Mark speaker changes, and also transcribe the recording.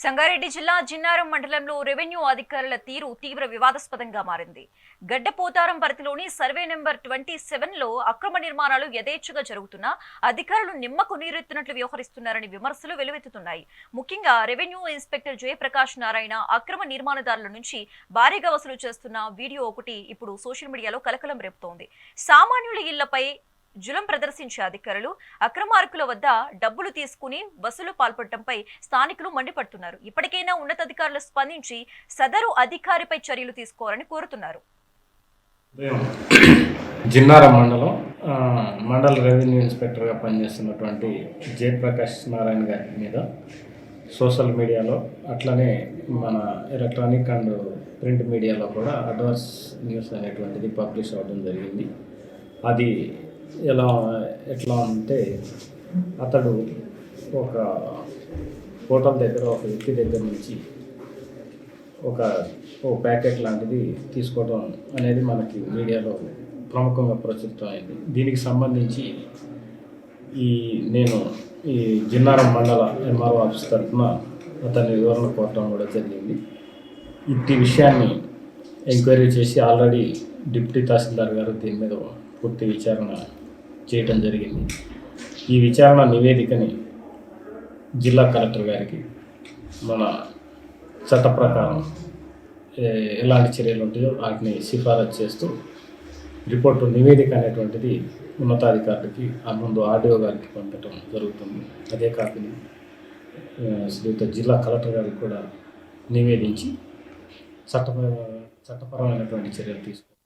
Speaker 1: సంగారెడ్డి జిల్లా జిన్నారం మండలంలో రెవెన్యూ అధికారుల తీరు తీవ్ర వివాదాస్పదంగా మారింది. గడ్డపోతారం పరిధిలోని సర్వే నెంబర్ 27లో అక్రమ నిర్మాణాలు యథేచ్ఛగా జరుగుతున్నా అధికారులు నిమ్మకు నీరెత్తినట్లు వ్యవహరిస్తున్నారని విమర్శలు వెలువెత్తుతున్నాయి. ముఖ్యంగా రెవెన్యూ ఇన్స్పెక్టర్ జయప్రకాష్ నారాయణ అక్రమ నిర్మాణదారుల నుంచి భారీగా వసూలు చేస్తున్న వీడియో ఒకటి ఇప్పుడు సోషల్ మీడియాలో కలకలం రేపుతోంది. సామాన్యుల ఇళ్లపై జులం ప్రదర్శించే అధికారులు అక్రమార్కుల వద్ద డబ్బులు తీసుకుని బస్సులు పాల్పడటంపై స్థానికులు మండిపడుతున్నారు. ఇప్పటికైనా ఉన్నతాధికారులు స్పందించి సదరు అధికారిపై చర్యలు తీసుకోవాలని కోరుతున్నారు.
Speaker 2: జిన్నారం మండల రెవెన్యూ ఇన్స్పెక్టర్గా పనిచేస్తున్నటువంటి జయప్రకాష్ నారాయణ గారి మీద సోషల్ మీడియాలో అట్లనే మన ఎలక్ట్రానిక్ అండ్ ప్రింట్ మీడియాలో కూడా అడ్వాన్స్ న్యూస్ అనేటువంటిది పబ్లిష్ అవ్వడం జరిగింది. అది ఎట్లా అంటే అతడు ఒక హోటల్ దగ్గర ఒక వ్యక్తి దగ్గర నుంచి ఓ ప్యాకెట్ లాంటిది తీసుకోవడం అనేది మనకి మీడియాలో ప్రముఖంగా ప్రచురితమైంది. దీనికి సంబంధించి నేను ఈ జిన్నారం మండల ఎంఆర్ఓ ఆఫీస్ తరఫున అతని వివరణ కోరడం కూడా జరిగింది. ఈ విషయాన్ని ఎంక్వైరీ చేసి ఆల్రెడీ డిప్యూటీ తహసీల్దార్ గారు దీని మీద పూర్తి విచారణ చేయటం జరిగింది. ఈ విచారణ నివేదికని జిల్లా కలెక్టర్ గారికి మన చట్ట ప్రకారం ఎలాంటి చర్యలు ఉంటాయో వాటిని సిఫారసు చేస్తూ రిపోర్టు నివేదిక అనేటువంటిది ఉన్నతాధికారులకి ముందు ఆర్డీఓ గారికి పంపడం జరుగుతుంది. అదే కాకుండా శ్రీయుత జిల్లా కలెక్టర్ గారికి కూడా నివేదించి చట్టపరమైనటువంటి చర్యలు తీసుకుంటారు.